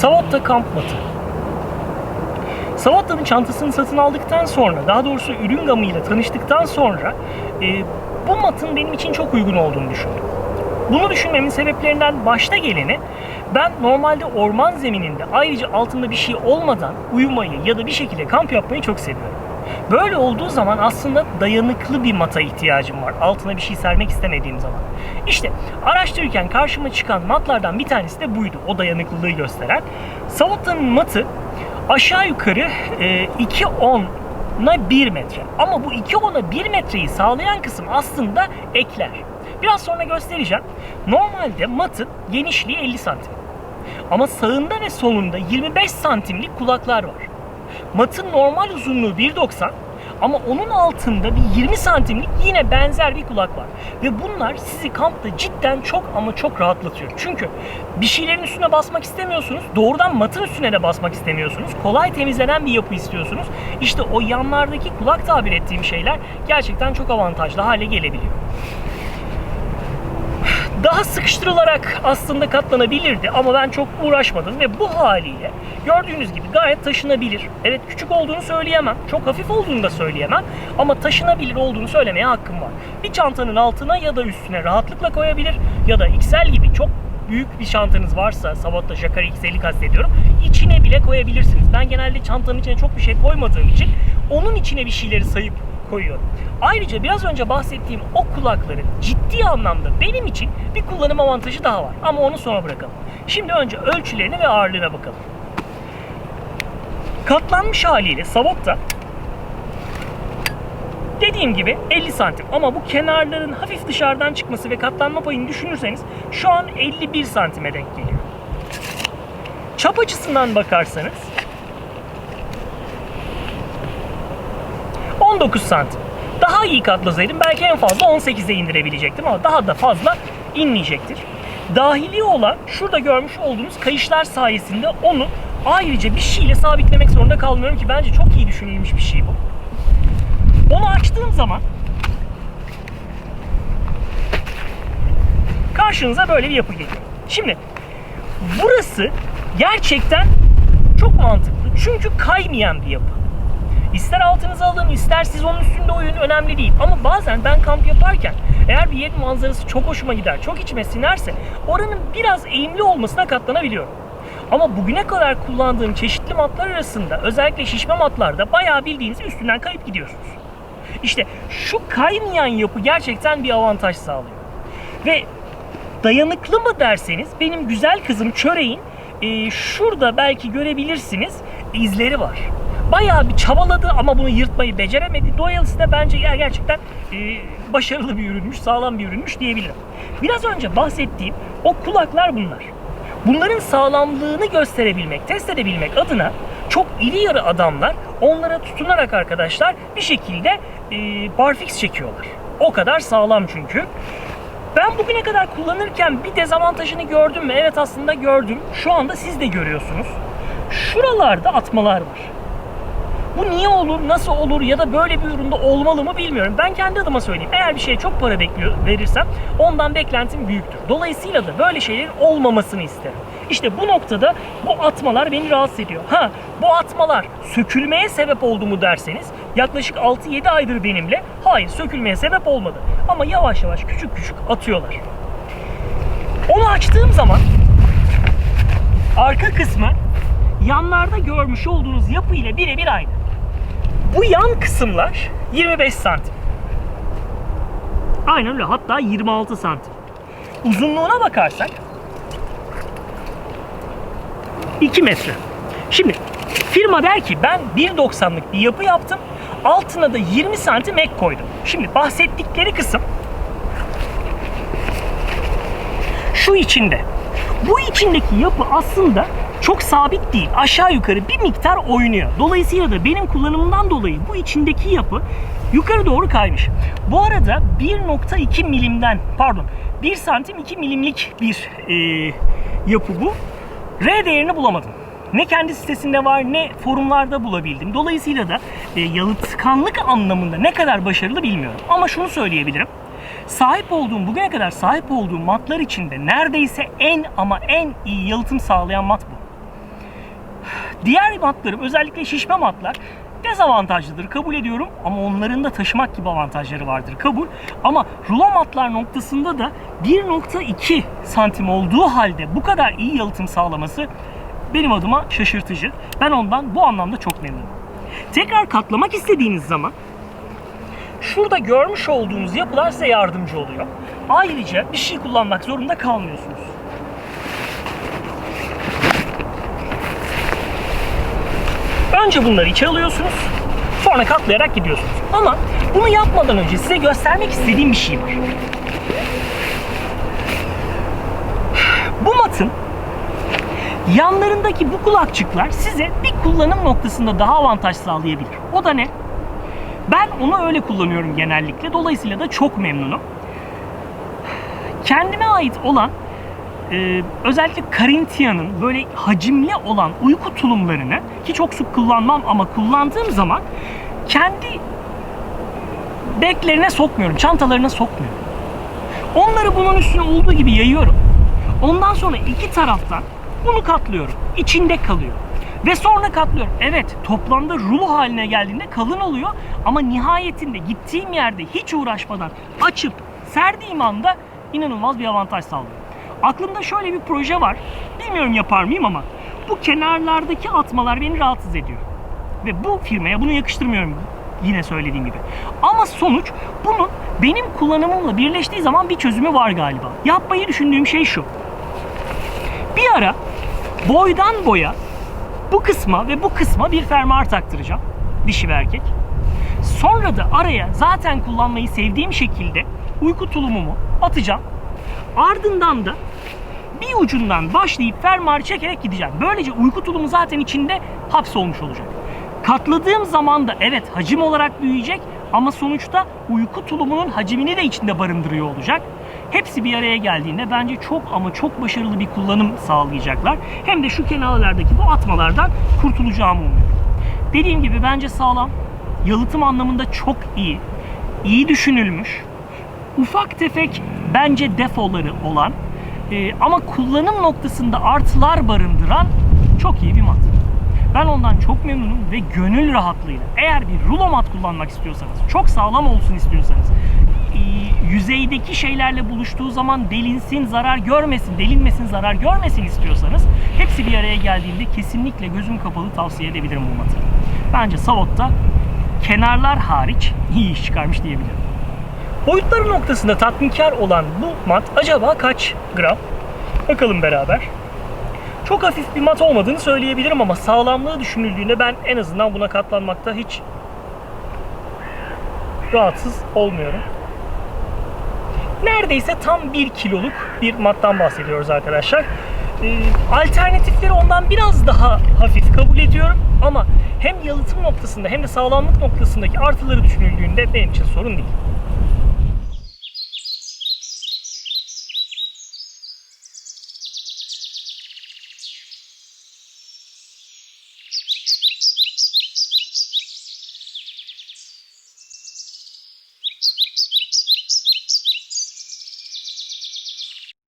Savotta kamp matı. Savotta'nın çantasını satın aldıktan sonra, daha doğrusu ürün gamıyla tanıştıktan sonra bu matın benim için çok uygun olduğunu düşündüm. Bunu düşünmemin sebeplerinden başta geleni, ben normalde orman zemininde ayrıca altında bir şey olmadan uyumayı ya da bir şekilde kamp yapmayı çok seviyorum. Böyle olduğu zaman aslında dayanıklı bir mata ihtiyacım var. Altına bir şey sermek istemediğim zaman. İşte araştırırken karşıma çıkan matlardan bir tanesi de buydu. O dayanıklılığı gösteren. Savotta'nın matı aşağı yukarı 2.10'a 1 metre. Ama bu 2.10'a 1 metreyi sağlayan kısım aslında ekler. Biraz sonra göstereceğim. Normalde matın genişliği 50 santim. Ama sağında ve solunda 25 santimlik kulaklar var. Matın normal uzunluğu 1.90 ama onun altında bir 20 santimlik yine benzer bir kulak var. Ve bunlar sizi kampta cidden çok ama çok rahatlatıyor. Çünkü bir şeylerin üstüne basmak istemiyorsunuz. Doğrudan matın üstüne de basmak istemiyorsunuz. Kolay temizlenen bir yapı istiyorsunuz. İşte o yanlardaki kulak tabir ettiğim şeyler gerçekten çok avantajlı hale gelebiliyor. Daha sıkıştırılarak aslında katlanabilirdi ama ben çok uğraşmadım ve bu haliyle gördüğünüz gibi gayet taşınabilir. Evet, küçük olduğunu söyleyemem, çok hafif olduğunu da söyleyemem ama taşınabilir olduğunu söylemeye hakkım var. Bir çantanın altına ya da üstüne rahatlıkla koyabilir ya da XL gibi çok büyük bir çantanız varsa, Savotta Jacare XL'i kastediyorum, içine bile koyabilirsiniz. Ben genelde çantanın içine çok bir şey koymadığım için onun içine bir şeyleri sayıp koyuyorum. Ayrıca biraz önce bahsettiğim o kulakların ciddi anlamda benim için bir kullanım avantajı daha var. Ama onu sonra bırakalım. Şimdi önce ölçülerine ve ağırlığına bakalım. Katlanmış haliyle Savotta dediğim gibi 50 santim ama bu kenarların hafif dışarıdan çıkması ve katlanma payını düşünürseniz şu an 51 santime denk geliyor. Çap açısından bakarsanız 19 santim. Daha iyi katlasaydım belki en fazla 18'e indirebilecektim ama daha da fazla inmeyecektir. Dahili olan şurada görmüş olduğunuz kayışlar sayesinde onu ayrıca bir şeyle sabitlemek zorunda kalmıyorum ki bence çok iyi düşünülmüş bir şey bu. Onu açtığım zaman karşınıza böyle bir yapı geliyor. Şimdi burası gerçekten çok mantıklı çünkü kaymayan bir yapı. İster altınıza alın, ister siz onun üstünde oyun, önemli değil. Ama bazen ben kamp yaparken eğer bir yerin manzarası çok hoşuma gider, çok içime sinerse oranın biraz eğimli olmasına katlanabiliyorum. Ama bugüne kadar kullandığım çeşitli matlar arasında özellikle şişme matlarda bayağı bildiğiniz üstünden kayıp gidiyorsunuz. İşte şu kaymayan yapı gerçekten bir avantaj sağlıyor. Ve dayanıklı mı derseniz benim güzel kızım Çöreğin şurada belki görebilirsiniz izleri var. Bayağı bir çabaladı ama bunu yırtmayı beceremedi. Dolayısıyla bence gerçekten başarılı bir ürünmüş, sağlam bir ürünmüş diyebilirim. Biraz önce bahsettiğim o kulaklar bunlar. Bunların sağlamlığını gösterebilmek, test edebilmek adına çok iri yarı adamlar onlara tutunarak arkadaşlar bir şekilde barfix çekiyorlar. O kadar sağlam çünkü. Ben bugüne kadar kullanırken bir dezavantajını gördüm mü? Evet, aslında gördüm. Şu anda siz de görüyorsunuz. Şuralarda atmalar var. Bu niye olur, nasıl olur ya da böyle bir üründe olmalı mı bilmiyorum. Ben kendi adıma söyleyeyim. Eğer bir şeye çok para verirsem ondan beklentim büyüktür. Dolayısıyla da böyle şeylerin olmamasını isterim. İşte bu noktada bu atmalar beni rahatsız ediyor. Bu atmalar sökülmeye sebep oldu mu derseniz yaklaşık 6-7 aydır benimle. Hayır, sökülmeye sebep olmadı. Ama yavaş yavaş küçük küçük atıyorlar. Onu açtığım zaman arka kısmı yanlarda görmüş olduğunuz yapı ile birebir aynı. Bu yan kısımlar 25 santim. Aynen öyle, hatta 26 santim. Uzunluğuna bakarsak 2 metre. Şimdi firma der ki ben 1.90'lık bir yapı yaptım. Altına da 20 santim ek koydum. Şimdi bahsettikleri kısım şu içinde. Bu içindeki yapı aslında çok sabit değil. Aşağı yukarı bir miktar oynuyor. Dolayısıyla da benim kullanımımdan dolayı bu içindeki yapı yukarı doğru kaymış. Bu arada 1.2 milimden, pardon 1 santim 2 milimlik bir yapı bu. R değerini bulamadım. Ne kendi sitesinde var ne forumlarda bulabildim. Dolayısıyla da yalıtkanlık anlamında ne kadar başarılı bilmiyorum. Ama şunu söyleyebilirim. Bugüne kadar sahip olduğum matlar içinde neredeyse en iyi yalıtım sağlayan mat bu. Diğer matlarım, özellikle şişme matlar dezavantajlıdır, kabul ediyorum, ama onların da taşımak gibi avantajları vardır, kabul. Ama rulo matlar noktasında da 1.2 santim olduğu halde bu kadar iyi yalıtım sağlaması benim adıma şaşırtıcı. Ben ondan bu anlamda çok memnunum. Tekrar katlamak istediğiniz zaman şurada görmüş olduğunuz yapılar size yardımcı oluyor. Ayrıca bir şey kullanmak zorunda kalmıyorsunuz. Önce bunları içe alıyorsunuz, sonra katlayarak gidiyorsunuz. Ama bunu yapmadan önce size göstermek istediğim bir şey var. Bu matın yanlarındaki bu kulakçıklar size bir kullanım noktasında daha avantaj sağlayabilir. O da ne? Ben onu öyle kullanıyorum genellikle. Dolayısıyla da çok memnunum. Kendime ait olan özellikle Carintia'nın böyle hacimli olan uyku tulumlarını, ki çok sık kullanmam ama kullandığım zaman kendi beklerine sokmuyorum, çantalarına sokmuyorum. Onları bunun üstüne olduğu gibi yayıyorum. Ondan sonra iki taraftan bunu katlıyorum. İçinde kalıyor. Ve sonra katlıyorum. Evet, toplamda rulo haline geldiğinde kalın oluyor ama nihayetinde gittiğim yerde hiç uğraşmadan açıp serdiğim anda inanılmaz bir avantaj sağlıyor. Aklımda şöyle bir proje var. Bilmiyorum yapar mıyım ama bu kenarlardaki atmalar beni rahatsız ediyor. Ve bu firmaya bunu yakıştırmıyorum, yine söylediğim gibi. Ama sonuç bunun benim kullanımımla birleştiği zaman bir çözümü var galiba. Yapmayı düşündüğüm şey şu. Bir ara boydan boya bu kısma ve bu kısma bir fermuar taktıracağım. Dişi ve erkek. Sonra da araya zaten kullanmayı sevdiğim şekilde uyku tulumumu atacağım. Ardından da bir ucundan başlayıp fermuarı çekerek gideceğim. Böylece uyku tulumu zaten içinde hapsolmuş olacak. Katladığım zaman da evet hacim olarak büyüyecek ama sonuçta uyku tulumunun hacmini de içinde barındırıyor olacak. Hepsi bir araya geldiğinde bence çok ama çok başarılı bir kullanım sağlayacaklar. Hem de şu kenarlardaki bu atmalardan kurtulacağımı umuyorum. Dediğim gibi bence sağlam, yalıtım anlamında çok iyi, iyi düşünülmüş, ufak tefek bence defoları olan ama kullanım noktasında artılar barındıran çok iyi bir mat. Ben ondan çok memnunum ve gönül rahatlığıyla, eğer bir rulo mat kullanmak istiyorsanız, çok sağlam olsun istiyorsanız, yüzeydeki şeylerle buluştuğu zaman delinsin, zarar görmesin, delinmesin, zarar görmesin istiyorsanız, hepsi bir araya geldiğinde kesinlikle gözüm kapalı tavsiye edebilirim bu matı. Bence Savot'ta kenarlar hariç iyi iş çıkarmış diyebilirim. Boyutları noktasında tatminkar olan bu mat acaba kaç gram? Bakalım beraber. Çok hafif bir mat olmadığını söyleyebilirim ama sağlamlığı düşünüldüğünde ben en azından buna katlanmakta hiç rahatsız olmuyorum. Neredeyse tam 1 kiloluk bir mattan bahsediyoruz arkadaşlar. Alternatifleri ondan biraz daha hafif kabul ediyorum ama hem yalıtım noktasında hem de sağlamlık noktasındaki artıları düşünüldüğünde benim için sorun değil.